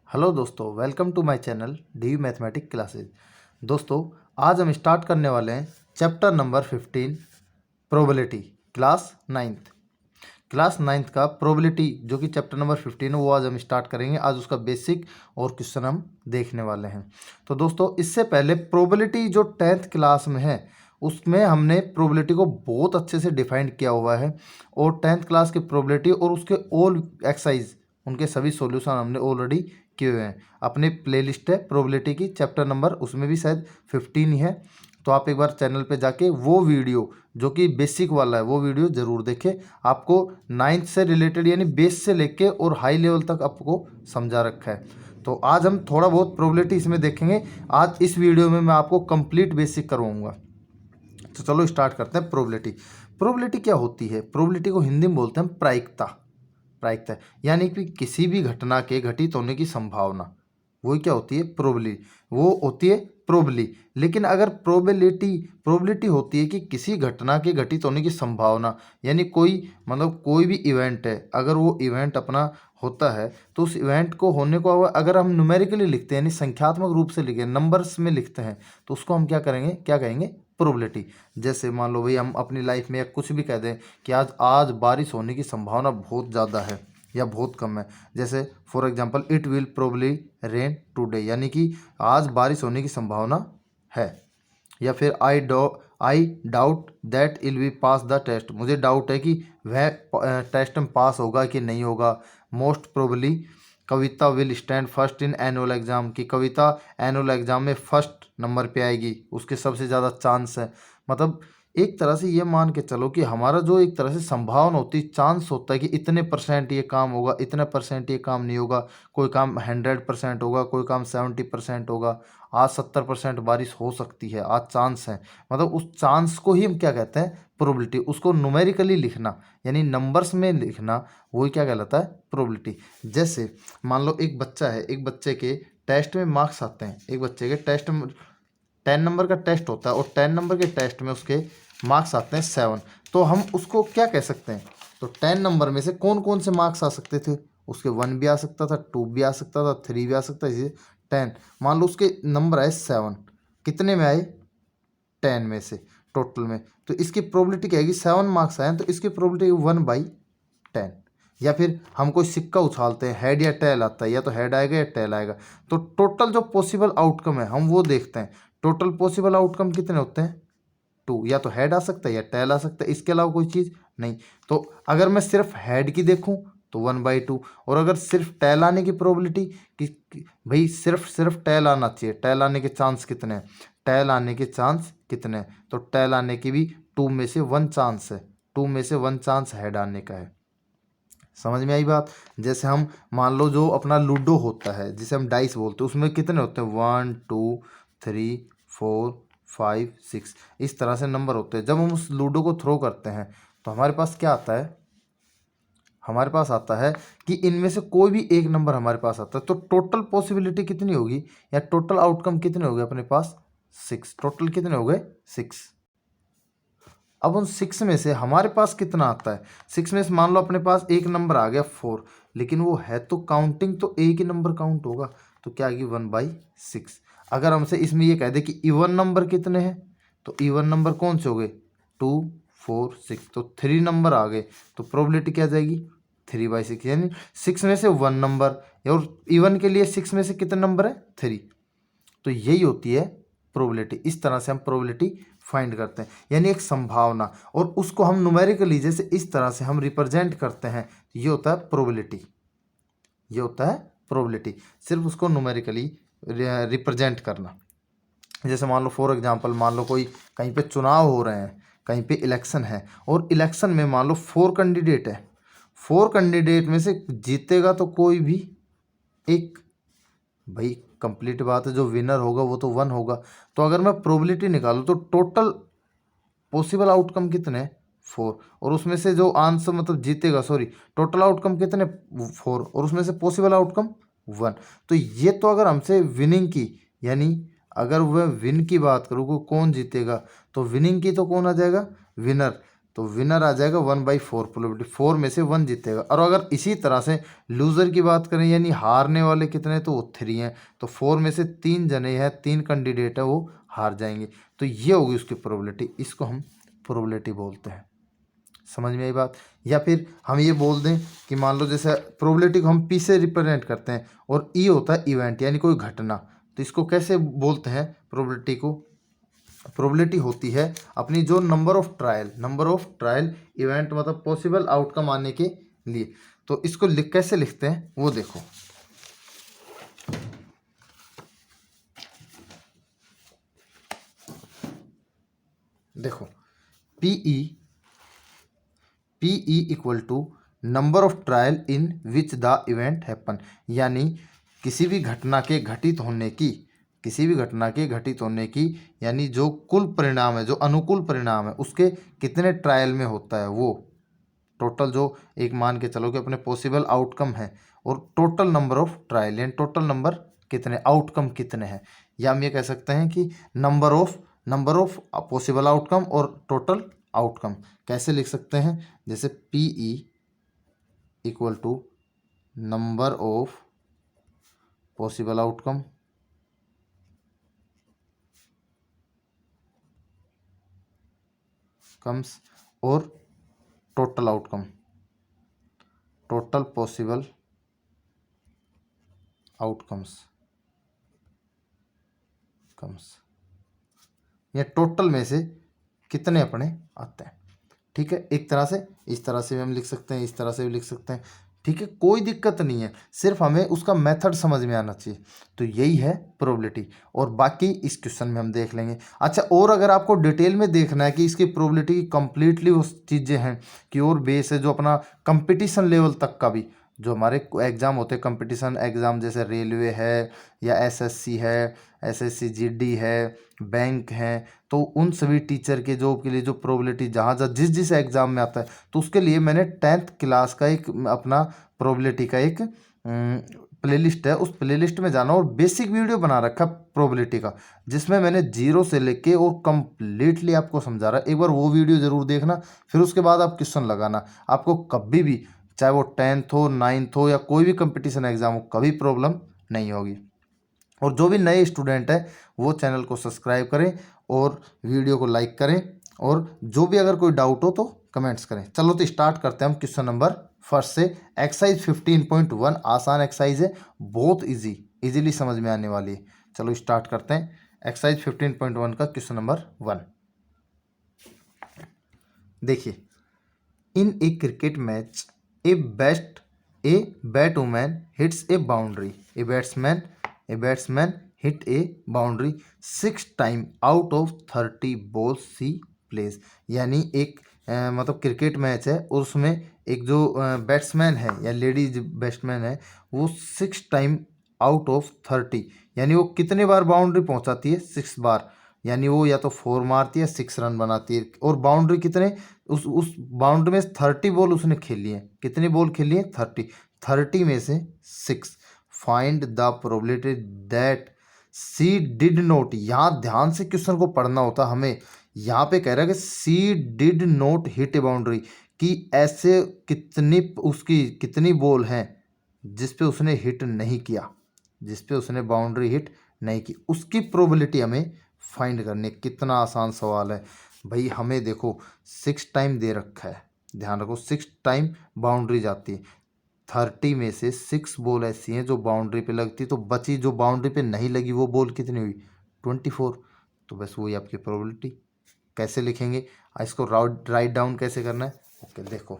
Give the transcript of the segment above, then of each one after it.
Hello दोस्तों, welcome to my channel D mathematic classes. दोस्तों, आज हम स्टार्ट करने वाले हैं chapter number 15 probability class ninth का प्रोबेबिलिटी जो कि चैप्टर नंबर 15 है वो आज हम स्टार्ट करेंगे। आज उसका बेसिक और क्वेश्चन हम देखने वाले हैं। तो दोस्तों, इससे पहले प्रोबेबिलिटी जो 10th क्लास में है उसमें हमने प्रोबेबिलिटी को बहुत अच्छे से डिफाइन किया हुआ है और 10th क्लास की प्रोबेबिलिटी और उसके ऑल एक्सरसाइज उनके सभी सॉल्यूशन हमने ऑलरेडी किए हुए हैं। अपनी प्लेलिस्ट है प्रोबेबिलिटी की, चैप्टर नंबर उसमें भी शायद 15 ही है। तो आप एक बार चैनल पे जाके वो वीडियो जो कि बेसिक वाला है वो वीडियो ज़रूर देखें। आपको 9th से रिलेटेड यानी बेस से लेके और हाई लेवल तक आपको समझा रखा है। तो आज हम थोड़ा बहुत प्रोबेबिलिटी इसमें देखेंगे। आज इस वीडियो में मैं आपको कंप्लीट बेसिक करवाऊंगा। तो चलो स्टार्ट करते हैं। प्रोबेबिलिटी क्या होती है? प्रोबेबिलिटी को हिंदी में बोलते हैं प्रायिकता, यानी कि किसी भी घटना के घटित होने की संभावना, वो क्या होती है? प्रोबेबिलिटी, वो होती है प्रोबेबिलिटी। लेकिन अगर प्रोबेबिलिटी होती है कि किसी घटना के घटित होने की संभावना, यानी कोई भी इवेंट है, अगर वो इवेंट अपना होता है तो उस इवेंट को होने को अगर हम न्यूमेरिकली लिखते हैं यानी संख्यात्मक रूप से लिखें, नंबर्स में लिखते हैं, तो उसको हम क्या कहेंगे? प्रोबेबिलिटी। जैसे मान लो भाई हम अपनी लाइफ में या कुछ भी कह दें कि आज बारिश होने की संभावना बहुत ज़्यादा है या बहुत कम है। जैसे for example it will probably rain today, यानी कि आज बारिश होने की संभावना है। या फिर I doubt that will we pass the test, मुझे डाउट है कि वह टेस्ट में पास होगा कि नहीं होगा। Most probably Kavita will stand first in annual exam, की कविता एनुअल एग्जाम में फर्स्ट नंबर पे आएगी, उसके सबसे ज़्यादा चांस है। मतलब एक तरह से ये मान के चलो कि हमारा जो एक तरह से संभावना होती है, चांस होता है कि इतने परसेंट ये काम होगा, इतने परसेंट ये काम नहीं होगा। कोई काम 100% होगा, कोई काम 70% होगा। आज 70% बारिश हो सकती है, आज चांस है। मतलब उस चांस को ही हम क्या कहते हैं? प्रोबेबिलिटी। उसको न्यूमेरिकली लिखना यानी नंबर्स में लिखना, वही क्या कहलाता है? प्रोबेबिलिटी। जैसे मान लो एक बच्चा है, एक बच्चे के टेस्ट में मार्क्स आते हैं, एक बच्चे के टेस्ट में 10 नंबर का टेस्ट होता है और 10 नंबर के टेस्ट में उसके मार्क्स आते हैं 7। तो हम उसको क्या कह सकते हैं? तो 10 नंबर में से कौन कौन से मार्क्स आ सकते थे? उसके 1 भी आ सकता था, 2 भी आ सकता था, 3 भी आ सकता था, इसे 10। मान लो उसके नंबर आए 7, कितने में आए? 10 में से टोटल में। तो इसकी प्रोबेबिलिटी क्या आएगी? 7 मार्क्स आए तो इसकी प्रोबेबिलिटी 1/10। या फिर हम कोई सिक्का उछालते हैं, हेड या टेल आता है, या तो हेड आएगा या टेल आएगा। तो टोटल जो पॉसिबल आउटकम है हम वो देखते हैं। टोटल पॉसिबल आउटकम कितने होते हैं? 2। या तो हेड आ सकता है या टेल आ सकता है, इसके अलावा कोई चीज़ नहीं। तो अगर मैं सिर्फ हेड की देखूं तो 1/2, और अगर सिर्फ टेल आने की प्रोबेबिलिटी भाई सिर्फ टेल आना चाहिए, टेल आने के चांस कितने हैं? टेल आने के चांस कितने हैं? तो टेल आने की भी 2 में से 1 चांस है, 2 में से 1 चांस हेड आने का है। समझ में आई बात? जैसे हम मान लो जो अपना लूडो होता है जिसे हम डाइस बोलते हैं, उसमें कितने होते हैं? 1 2 3 4 5 6, इस तरह से नंबर होते हैं। जब हम उस लूडो को थ्रो करते हैं तो हमारे पास क्या आता है? हमारे पास आता है कि इनमें से कोई भी एक नंबर हमारे पास आता है। तो टोटल पॉसिबिलिटी कितनी होगी या टोटल आउटकम कितने हो गए अपने पास? 6। टोटल कितने हो गए? 6। अब उन 6 में से हमारे पास कितना आता है? 6 में से मान लो अपने पास एक नंबर आ गया 4, लेकिन वो है तो काउंटिंग, तो एक ही नंबर काउंट होगा। तो क्या आएगी? 1/6। अगर हमसे इसमें ये कह दे कि इवन नंबर कितने हैं, तो इवन नंबर कौन से हो गए? 2 4 6, तो 3 नंबर आ गए। तो प्रोबेबिलिटी क्या जाएगी? 3/6, यानी 6 में से 1 नंबर। और इवन के लिए 6 में से कितने नंबर है? 3। तो यही होती है प्रोबेबिलिटी। इस तरह से हम प्रोबेबिलिटी फाइंड करते हैं, यानी एक संभावना, और उसको हम न्यूमेरिकली जैसे इस तरह से हम रिप्रेजेंट करते हैं। ये होता है प्रोबेबिलिटी, ये होता है प्रोबेबिलिटी। सिर्फ उसको न्यूमेरिकली रिप्रेजेंट करना। जैसे मान लो फॉर एग्जांपल, मान लो कोई कहीं पे चुनाव हो रहे हैं, कहीं पे इलेक्शन है, और इलेक्शन में मान लो 4 कैंडिडेट है। 4 कैंडिडेट में से जीतेगा तो कोई भी एक, भाई कंप्लीट बात है, जो विनर होगा वो तो 1 होगा। तो अगर मैं प्रोबेबिलिटी निकालूं तो टोटल पॉसिबल आउटकम कितने? 4। और उसमें से जो आंसर मतलब जीतेगा, सॉरी, टोटल आउटकम कितने? 4, और उसमें से पॉसिबल आउटकम 1। तो ये तो अगर हमसे विनिंग की, यानी अगर वह विन की बात करूँ को कौन जीतेगा, तो विनिंग की तो कौन आ जाएगा? विनर। तो विनर आ जाएगा 1/4 प्रोबेबिलिटी, 4 में से 1 जीतेगा। और अगर इसी तरह से लूज़र की बात करें यानी हारने वाले कितने, तो वो 3 हैं, तो 4 में से 3 जने हैं, 3 कैंडिडेट है वो हार जाएंगे। तो ये होगी उसकी प्रोबेबिलिटी, इसको हम प्रोबेबिलिटी बोलते हैं। समझ में आई बात। या फिर हम ये बोल दें कि मान लो जैसे प्रोबेबिलिटी को हम पी से रिप्रेजेंट करते हैं और ई होता है इवेंट यानी कोई घटना, तो इसको कैसे बोलते हैं प्रोबेबिलिटी को? प्रोबेबिलिटी होती है अपनी जो नंबर ऑफ ट्रायल इवेंट मतलब पॉसिबल आउटकम आने के लिए। तो इसको कैसे लिखते हैं वो देखो। देखो P E equal to number of trial in which the event happen, यानी किसी भी घटना के घटित होने की यानी जो कुल परिणाम है, जो अनुकूल परिणाम है उसके कितने ट्रायल में होता है, वो टोटल जो एक मान के चलो कि अपने पॉसिबल आउटकम है और टोटल नंबर ऑफ ट्रायल यानी टोटल नंबर कितने, आउटकम कितने हैं। या हम ये कह सकते हैं कि नंबर ऑफ पॉसिबल आउटकम और टोटल आउटकम कैसे लिख सकते हैं, जैसे PE equal to number of possible outcome comes और total outcome, total possible outcomes या टोटल में से कितने अपने आते हैं। ठीक है, एक तरह से इस तरह से भी हम लिख सकते हैं, इस तरह से भी लिख सकते हैं। ठीक है, कोई दिक्कत नहीं है, सिर्फ हमें उसका मेथड समझ में आना चाहिए। तो यही है प्रोबेबिलिटी, और बाकी इस क्वेश्चन में हम देख लेंगे। अच्छा, और अगर आपको डिटेल में देखना है कि इसकी प्रोबेबिलिटी कंप्लीटली उस चीज़ें हैं कि और बेस है जो अपना कंपटीशन लेवल तक का भी जो हमारे एग्ज़ाम होते हैं, कंपटीशन एग्ज़ाम जैसे रेलवे है या एसएससी है, एसएससी जीडी है, बैंक हैं, तो उन सभी टीचर के जॉब के लिए जो प्रोबेबिलिटी जहाँ जहाँ जिस एग्ज़ाम में आता है, तो उसके लिए मैंने 10th क्लास का एक अपना प्रोबेबिलिटी का एक प्लेलिस्ट है, उस प्लेलिस्ट में जाना और बेसिक वीडियो बना रखा प्रोबेबिलिटी का, जिसमें मैंने 0 से लेके और कंप्लीटली आपको समझा रहा है। एक बार वो वीडियो ज़रूर देखना, फिर उसके बाद आप क्वेश्चन लगाना। आपको कभी भी, चाहे वो 10th हो, 9th हो या कोई भी कंपटीशन एग्ज़ाम हो, कभी प्रॉब्लम नहीं होगी। और जो भी नए स्टूडेंट हैं वो चैनल को सब्सक्राइब करें और वीडियो को लाइक करें, और जो भी अगर कोई डाउट हो तो कमेंट्स करें। चलो तो स्टार्ट करते हैं हम क्वेश्चन नंबर फर्स्ट से। एक्सरसाइज 15.1 आसान एक्सरसाइज है, बहुत इजीली समझ में आने वाली है। चलो स्टार्ट करते हैं एक्सरसाइज 15.1 का क्वेश्चन नंबर 1। देखिए, in a cricket match a batsman hits a boundary, a batsman hit a boundary 6 time out of 30 balls he plays, यानी एक मतलब क्रिकेट मैच है और उसमें एक जो बैट्समैन है या लेडीज बैट्समैन है वो 6 टाइम आउट ऑफ 30 यानी वो कितने बार बाउंड्री पहुंचाती है, 6 बार, यानी वो या तो 4 मारती है, 6 रन बनाती है। और बाउंड्री कितने, उस बाउंड्री में 30 बॉल उसने खेली है, कितनी बॉल खेली है, 30 में से 6। Find the probability that she did not, यहाँ ध्यान से क्वेश्चन को पढ़ना होता हमें। यहाँ पे कह रहा है कि she did not hit a boundary, कि ऐसे कितनी बॉल हैं जिस पे उसने हिट नहीं किया, जिस पे उसने बाउंड्री हिट नहीं की, उसकी प्रोबेबिलिटी हमें फाइंड करनी है। कितना आसान सवाल है भाई। हमें देखो 6 टाइम दे रखा है, ध्यान रखो 6 टाइम बाउंड्री जाती है, 30 में से 6 बॉल ऐसी हैं जो बाउंड्री पे लगती, तो बची जो बाउंड्री पे नहीं लगी वो बॉल कितनी हुई, 24। तो बस वही आपकी प्रोबेबिलिटी। कैसे लिखेंगे इसको, राइट डाउन कैसे करना है। ओके, देखो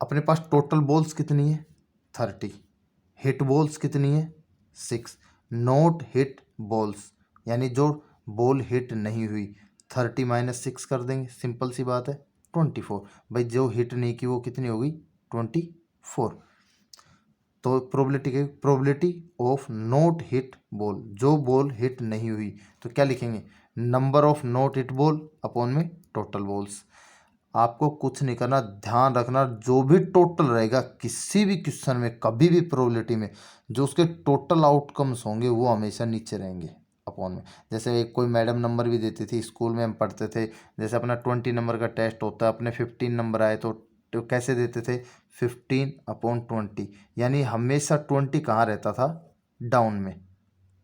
अपने पास टोटल बॉल्स कितनी है, 30, हिट बॉल्स कितनी है, 6, नॉट हिट बॉल्स यानी जो बॉल हिट नहीं हुई, 30 माइनस 6 कर देंगे, सिंपल सी बात है, 24। भाई जो हिट नहीं की वो कितनी होगी, 24। तो probability of not hit ball, जो बॉल हिट नहीं हुई, तो क्या लिखेंगे, number of not hit ball upon में टोटल बॉल्स। आपको कुछ नहीं करना, ध्यान रखना जो भी टोटल रहेगा किसी भी क्वेश्चन में, कभी भी प्रोबेबिलिटी में, जो उसके टोटल आउटकम्स होंगे वो हमेशा नीचे रहेंगे। अपॉन में। जैसे एक कोई मैडम नंबर भी देती थी, स्कूल में हम पढ़ते थे, जैसे अपना 20 नंबर का टेस्ट होता है, अपने 15 नंबर आए तो कैसे देते थे, 15/20, यानी हमेशा 20 कहाँ रहता था, डाउन में,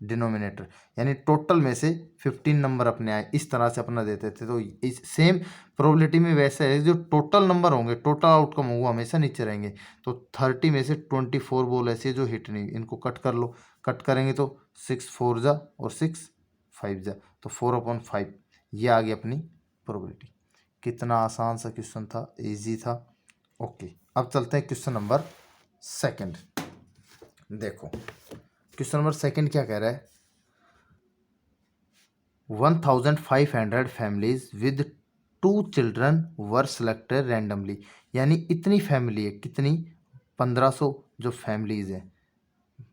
डिनोमिनेटर, यानी टोटल में से 15 नंबर अपने आए, इस तरह से अपना देते थे। तो इस सेम प्रोबेबिलिटी में वैसे है, जो टोटल नंबर होंगे, टोटल आउटकम होगा, हमेशा नीचे रहेंगे। तो 30 में से 24 बॉल ऐसी है जो हिट नहीं, इनको कट कर लो, कट करेंगे तो 6 4 जा और 6 5 जा, तो 4/5, ये आ गई अपनी प्रोबेबिलिटी। कितना आसान सा क्वेश्चन था, इजी था। ओके, अब चलते हैं क्वेश्चन नंबर सेकंड। देखो क्वेश्चन नंबर सेकंड क्या कह रहा है, 1500 families with 2 children were selected randomly, यानी इतनी फैमिली है, कितनी, 1500 जो फैमिलीज है,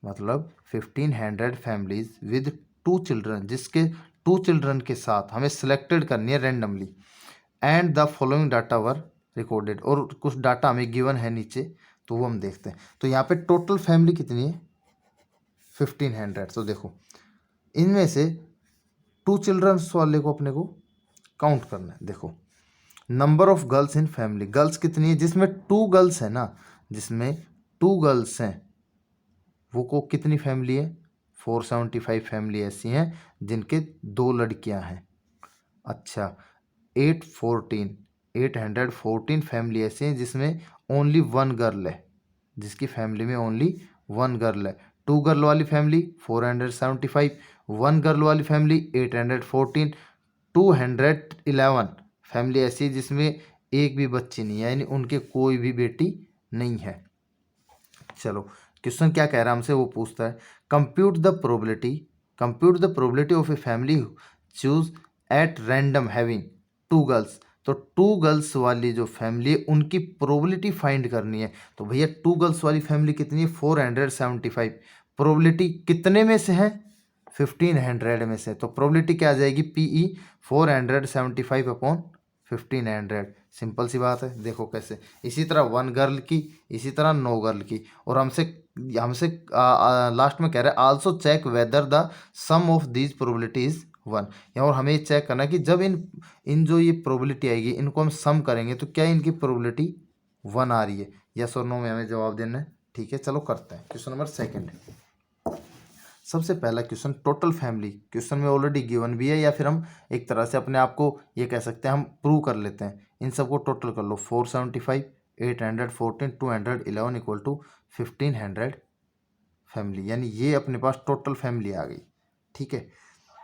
मतलब 1500 फैमिलीज विद 2 चिल्ड्रन, जिसके 2 चिल्ड्रन के साथ हमें सिलेक्टेड करनी है randomly, and the following data were recorded, और कुछ डाटा हमें गिवन है नीचे, तो वो हम देखते हैं। तो यहाँ पे टोटल फैमिली कितनी है, 1500। तो देखो इनमें से 2 चिल्ड्रंस वाले को अपने को काउंट करना है। देखो number of girls in family, girls कितनी है, जिसमें 2 गर्ल्स है ना, जिसमें 2 गर्ल्स हैं, वो को कितनी फैमिली है, 475 फैमिली ऐसी हैं जिनके 2 लड़कियां हैं। अच्छा 814 फैमिली ऐसी हैं जिसमें ओनली 1 गर्ल है, जिसकी फैमिली में ओनली 1 गर्ल है। 2 गर्ल वाली फैमिली 475, 1 गर्ल वाली फैमिली 814, 211 फैमिली ऐसी है जिसमें एक भी बच्ची नहीं है, यानी उनके कोई भी बेटी नहीं है। चलो क्वेश्चन क्या कह रहा है हमसे, वो पूछता है compute the probability of a family choose at random having 2 girls. तो 2 गर्ल्स वाली जो फैमिली है उनकी प्रोबेबिलिटी फाइंड करनी है। तो भैया 2 गर्ल्स वाली फैमिली कितनी है, 475, प्रोबेबिलिटी कितने में से है, 1500 में से। तो प्रोबेबिलिटी क्या आ जाएगी, PE 475/1500, सिंपल सी बात है। देखो कैसे, इसी तरह 1 गर्ल की, इसी तरह 9 गर्ल की, और हमसे हमसे लास्ट में कह रहा है also check whether the sum of these probability is 1, और हमें ये चेक करना है कि जब इन जो ये प्रोबेबिलिटी आएगी इनको हम सम करेंगे तो क्या इनकी प्रोबेबिलिटी 1 आ रही है, यस और नो में हमें जवाब देना है। ठीक है, चलो करते हैं क्वेश्चन नंबर सेकंड। सबसे पहला क्वेश्चन, टोटल फैमिली, क्वेश्चन में ऑलरेडी गिवन भी है, या फिर हम एक तरह से अपने आप को ये कह सकते हैं, हम प्रूव कर लेते हैं। इन सबको टोटल कर लो, 475, 814, 211 इक्वल टू 1500 फैमिली, यानी ये अपने पास टोटल फैमिली आ गई। ठीक है,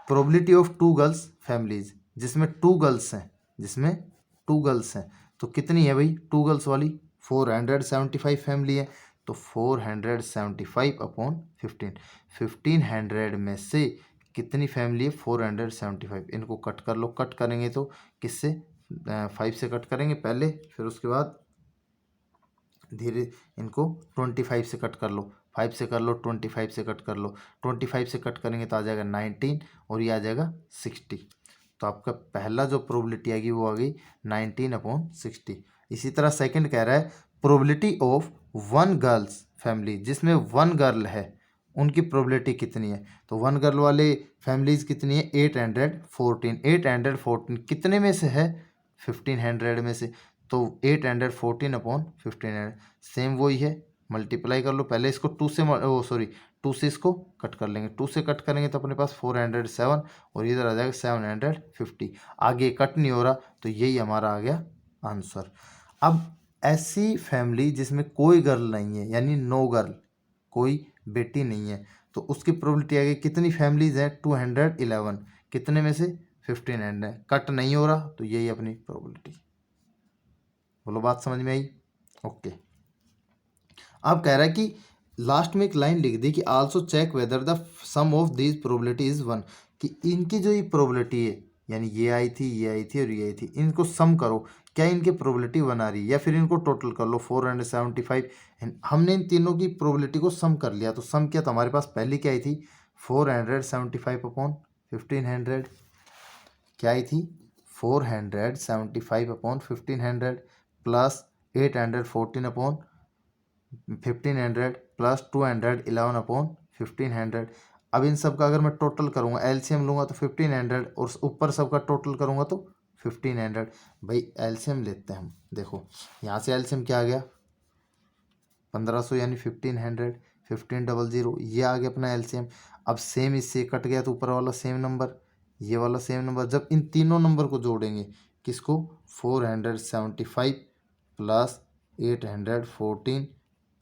प्रोबेबिलिटी ऑफ 2 गर्ल्स फैमिलीज, जिसमें 2 गर्ल्स हैं, जिसमें 2 गर्ल्स हैं, तो कितनी है भाई 2 गर्ल्स वाली, 475 फैमिली है, तो 475/15, 1500 में से कितनी फैमिली है, 475, इनको कट कर लो, कट करेंगे तो किससे, 5 से कट करेंगे पहले, फिर उसके बाद धीरे इनको 25 से कट कर लो, 5 से कर लो, 25 से कट कर लो, 25 से कट करेंगे तो आ जाएगा 19, और ये आ जाएगा 60। तो आपका पहला जो प्रोबेबिलिटी आएगी वो आ गई 19/60। इसी तरह सेकंड कह रहा है प्रोबेबिलिटी ऑफ 1 गर्ल्स फैमिली, जिसमें 1 गर्ल है, उनकी प्रोबेबिलिटी कितनी है। तो 1 गर्ल वाले फैमिलीज कितनी है, 814 कितने में से है, 1500 में से। तो 814/1500 सेम वही है, मल्टीप्लाई कर लो, पहले इसको 2 से 2 से इसको कट कर लेंगे, 2 से कट करेंगे तो अपने पास 407, और इधर आ जाएगा 750, आगे कट नहीं हो रहा, तो यही हमारा आ गया आंसर। अब ऐसी फैमिली जिसमें कोई गर्ल नहीं है, यानी नो गर्ल, कोई बेटी नहीं है, तो उसकी प्रोबेबिलिटी आ गई, कितनी फैमिलीज हैं, 211, कितने में से 1500, कट नहीं हो रहा, तो यही अपनी प्रोबेबिलिटी। बोलो बात समझ में आई। ओके, अब कह रहा है कि लास्ट में एक लाइन लिख दी कि also check whether the sum of these probability is 1, कि इनकी जो ये प्रोबेबिलिटी है, यानी ये आई थी, ये आई थी और ये आई थी, इनको सम करो, क्या इनकी प्रोबेबिलिटी 1 आ रही है, या फिर इनको टोटल कर लो 475। हमने इन तीनों की प्रोबेबिलिटी को सम कर लिया, तो सम किया तो हमारे पास पहली क्या आई थी, 475/1500, क्या आई थी, 475/1500 प्लस 814/1500 प्लस 211/1500, अब इन सब का अगर मैं टोटल करूँगा, एलसीएम लूँगा तो 1500 और ऊपर सब का टोटल करूँगा तो 1500। भाई एलसीएम लेते हैं हम, देखो यहाँ से एलसीएम क्या आ गया 1500 यानी 1500, 1500 ये आ गया अपना एलसीएम। अब सेम इससे कट गया तो ऊपर वाला सेम नंबर, ये वाला सेम नंबर, जब इन तीनों नंबर को जोड़ेंगे किसको 475 प्लस 814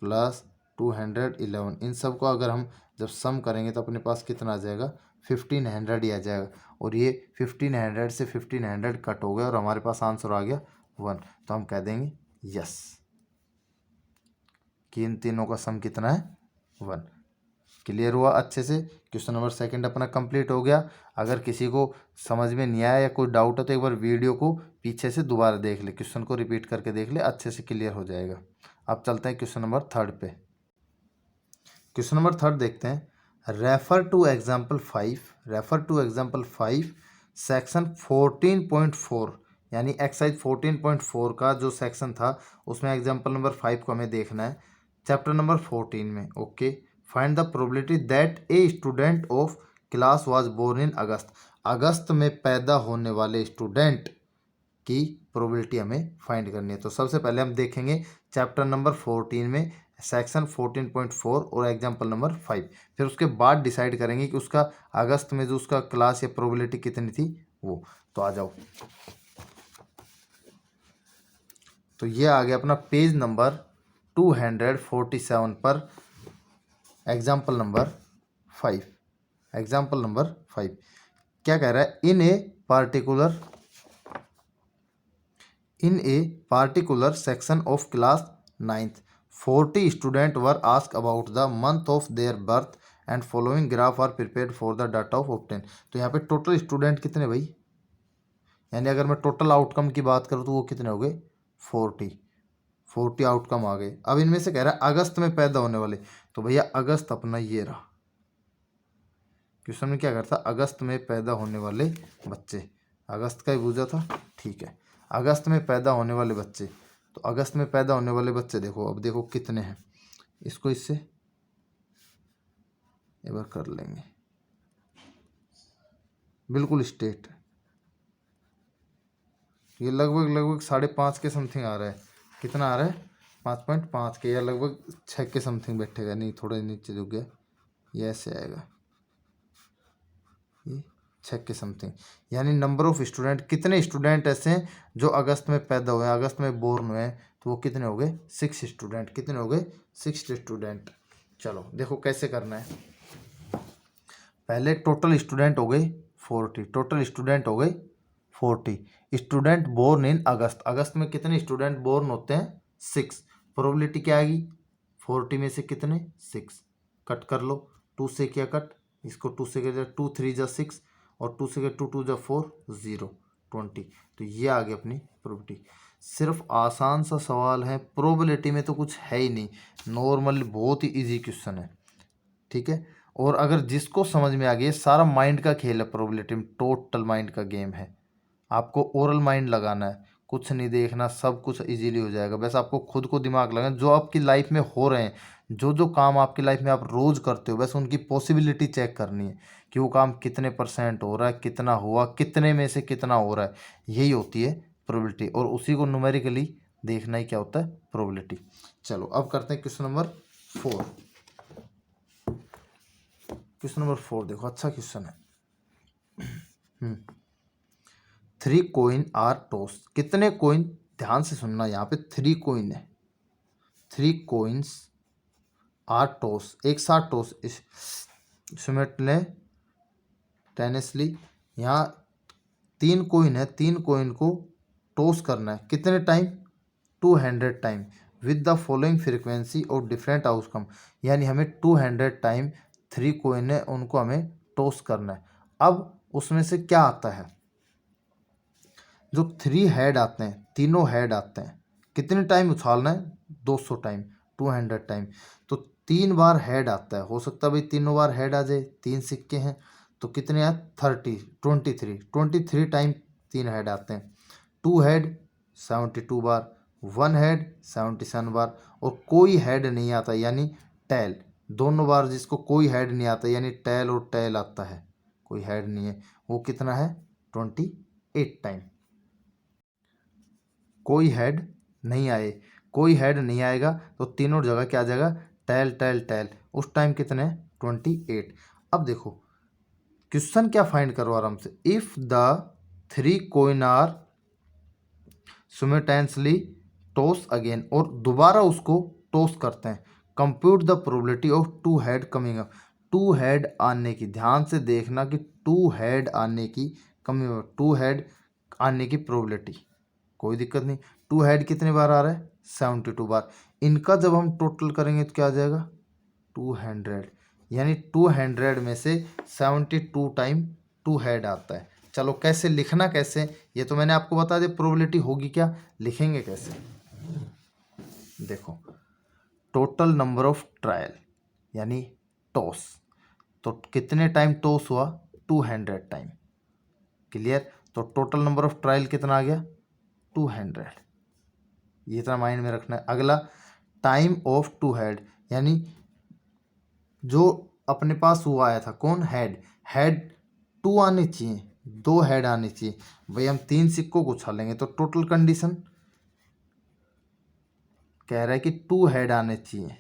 प्लस 211, इन सब को अगर हम जब सम करेंगे तो अपने पास कितना आ जाएगा 1500 ही आ जाएगा। और ये 1500 से 1500 कट हो गया और हमारे पास आंसर आ गया 1। तो हम कह देंगे यस कि इन तीनों का सम कितना है 1। क्लियर हुआ अच्छे से। क्वेश्चन नंबर सेकंड अपना कंप्लीट हो गया। अगर किसी को समझ में नहीं आया या कोई डाउट है तो एक बार वीडियो को पीछे से दोबारा देख ले, क्वेश्चन को रिपीट करके देख ले, अच्छे से क्लियर हो जाएगा। अब चलते हैं क्वेश्चन नंबर थर्ड पे। क्वेश्चन नंबर थर्ड देखते हैं। रेफर टू एग्जाम्पल 5 सेक्शन 14.4 यानी एक्सरसाइज 14.4 का जो सेक्शन था उसमें एग्जाम्पल नंबर 5 को हमें देखना है चैप्टर नंबर 14 में। Okay, find the probability that a student of class was born in अगस्त में पैदा होने वाले स्टूडेंट की प्रोबेबिलिटी हमें फाइंड करनी है। तो सबसे पहले हम देखेंगे चैप्टर नंबर 14 में सेक्शन 14.4 और एग्जाम्पल नंबर 5, फिर उसके बाद डिसाइड करेंगे कि उसका अगस्त में जो उसका क्लास या प्रोबेबिलिटी कितनी थी वो। तो आ जाओ, तो ये आ गया अपना पेज नंबर 247 पर एग्जाम्पल नंबर 5। एग्जाम्पल नंबर 5 क्या कह रहा है, in a particular section of class 9th 40 student were ask about the month of their birth and following graph are prepared for the data of obtain. तो यहाँ पे total student कितने भाई, यानी अगर मैं टोटल आउटकम की बात करूँ तो वो कितने हो गए 40 आउटकम आ गए। अब इनमें से कह रहा है अगस्त में पैदा होने वाले, तो भैया अगस्त अपना ये रहा। क्वेश्चन में क्या करता, अगस्त में पैदा होने वाले बच्चे, अगस्त का ही पूछा था, ठीक है, अगस्त में पैदा होने वाले बच्चे। तो अगस्त में पैदा होने वाले बच्चे देखो, अब देखो कितने हैं, इसको इससे एक बार कर लेंगे, बिल्कुल स्ट्रेट। ये लगभग 5.5 के समथिंग आ रहा है। कितना आ रहा है 5.5 के, या लगभग 6 के समथिंग बैठेगा, नहीं थोड़ा नीचे झुक गया, ये ऐसे आएगा, ये 6 के समथिंग। यानी नंबर ऑफ स्टूडेंट, कितने स्टूडेंट ऐसे हैं जो अगस्त में पैदा हुए हैं, अगस्त में बोर्न हुए हैं, तो वो कितने हो गए 6 स्टूडेंट। कितने हो गए 6 स्टूडेंट। चलो देखो कैसे करना है, पहले टोटल स्टूडेंट हो गए 40, टोटल स्टूडेंट हो गए 40 स्टूडेंट बोर्न इन अगस्त। अगस्त में कितने स्टूडेंट बोर्न होते हैं 6। प्रोबेबिलिटी क्या आएगी 40 में से कितने 6, कट कर लो, 2 से क्या कट, इसको 2 से क्या, 2 3 जा 6 और 2 से क्या 2 2 जा 4 0 20। तो ये आ गई अपनी प्रोबेबिलिटी। सिर्फ आसान सा सवाल है, प्रोबेबिलिटी में तो कुछ है ही नहीं, नॉर्मल बहुत ही इजी क्वेश्चन है, ठीक है। और अगर जिसको समझ में आ गया, सारा माइंड का खेल है, प्रोबेबिलिटी में टोटल माइंड का गेम है। आपको ओरल माइंड लगाना है, कुछ नहीं देखना, सब कुछ इजीली हो जाएगा। बस आपको खुद को दिमाग लगाना, जो आपकी लाइफ में हो रहे हैं, जो जो काम आपकी लाइफ में आप रोज़ करते हो, बस उनकी पॉसिबिलिटी चेक करनी है कि वो काम कितने % हो रहा है, कितना हुआ, कितने में से कितना हो रहा है, यही होती है प्रोबेबिलिटी। और उसी को न्यूमेरिकली देखना ही क्या होता है प्रोबेबिलिटी। चलो अब करते हैं क्वेश्चन नंबर 4। क्वेश्चन नंबर 4 देखो, अच्छा क्वेश्चन है। 3 कोइन आर टॉस, कितने कोइन, ध्यान से सुनना, यहाँ पे 3 कोइन है, 3 कोइंस आर टॉस, एक साथ टॉस, समेट लें टेनिसली। यहाँ 3 कोइन है, 3 कोइन को टॉस करना है, कितने time 200 time with the following frequency और डिफरेंट आउटकम। यानी हमें 200 टाइम 3 कोइन है उनको हमें टॉस करना है। अब उसमें से क्या आता है, जो 3 हेड आते हैं, तीनों हेड आते हैं, कितने टाइम उछालना है 200 टाइम, 200 टाइम। तो 3 बार हेड आता है, हो सकता है भाई तीनों बार हेड आ जाए, 3 सिक्के हैं तो कितने आए 23 टाइम 3 हेड आते हैं। 2 हेड 72 बार, 1 हेड 77 बार, और कोई हेड नहीं आता यानी टेल, दोनों बार जिसको कोई हेड नहीं आता, यानी टेल और टेल आता है, कोई हेड नहीं है, वो कितना है 28 टाइम। कोई हेड नहीं आए, कोई हेड नहीं आएगा तो तीनों जगह क्या आ जाएगा, टेल टेल टेल, उस टाइम कितने 28। अब देखो क्वेश्चन क्या फाइंड करो आराम से, if the 3 coin are simultaneously toss again, और दोबारा उसको टॉस करते हैं, compute the probability of 2 head coming up, 2 head आने की, ध्यान से देखना कि 2 हेड आने की कमिंग अप, 2 हेड आने की प्रोबेबिलिटी, कोई दिक्कत नहीं। 2 हेड कितने बार आ रहा है 72 बार, इनका जब हम टोटल करेंगे तो क्या आ जाएगा 200, यानी 200 में से 72 टाइम 2 हेड आता है। चलो कैसे लिखना, कैसे, ये तो मैंने आपको बता दिया, प्रोबेबिलिटी होगी क्या, लिखेंगे कैसे, देखो टोटल नंबर ऑफ ट्रायल यानी टॉस, तो कितने टाइम टॉस हुआ 200 टाइम, क्लियर, तो टोटल नंबर ऑफ ट्रायल कितना आ गया 200, ये इतना माइंड में रखना है। अगला टाइम ऑफ 2 हेड, यानी जो अपने पास वो आया था कौन, हेड, हेड 2 आने चाहिए, 2 हेड आने चाहिए, भाई हम 3 सिक्कों को उछालेंगे तो टोटल कंडीशन कह रहा है कि 2 हेड आने चाहिए,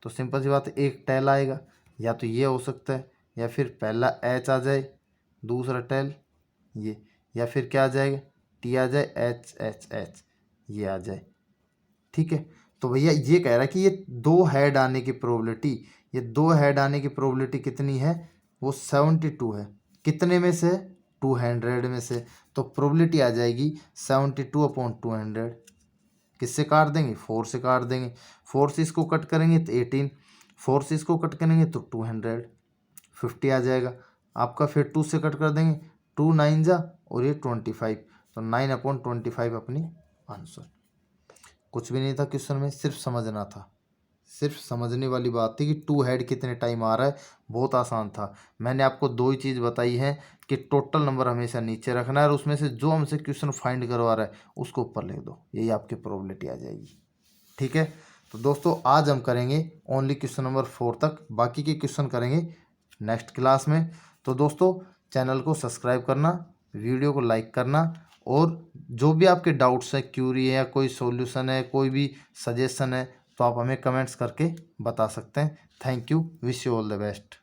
तो सिंपल सी बात है, एक टेल आएगा, या तो ये हो सकता है, या फिर पहला एच आ जाए, दूसरा टेल ये, या फिर क्या आ जाएगा टी आ जाए, एच एच एच ये आ जाए, ठीक है। तो भैया ये कह रहा है कि ये 2 हेड आने की प्रोबेबिलिटी, ये 2 हेड आने की प्रोबेबिलिटी कितनी है, वो 72 है, कितने में से 200 में से, तो प्रोबेबिलिटी आ जाएगी 72/200, किससे काट देंगे 4 से काट देंगे, 4 से इसको कट करेंगे तो 18, 4 से इसको कट करेंगे तो 200, 50 आ जाएगा आपका, फिर 2 से कट कर देंगे, 2 9 जा और ये 25, तो 9/25 अपनी आंसर। कुछ भी नहीं था क्वेश्चन में, सिर्फ समझना था, सिर्फ समझने वाली बात थी कि 2 हेड कितने टाइम आ रहा है, बहुत आसान था। मैंने आपको 2 ही चीज़ बताई है कि टोटल नंबर हमेशा नीचे रखना है, और उसमें से जो हमसे क्वेश्चन फाइंड करवा रहा है उसको ऊपर लिख दो, यही आपकी प्रोबेबिलिटी आ जाएगी, ठीक है। तो दोस्तों आज हम करेंगे ओनली क्वेश्चन नंबर 4 तक, बाकी के क्वेश्चन करेंगे नेक्स्ट क्लास में। तो दोस्तों चैनल को सब्सक्राइब करना, वीडियो को लाइक करना, और जो भी आपके डाउट्स हैं, क्यूरी है या कोई सॉल्यूशन है, कोई भी सजेशन है, तो आप हमें कमेंट्स करके बता सकते हैं। Thank you, wish you all the best.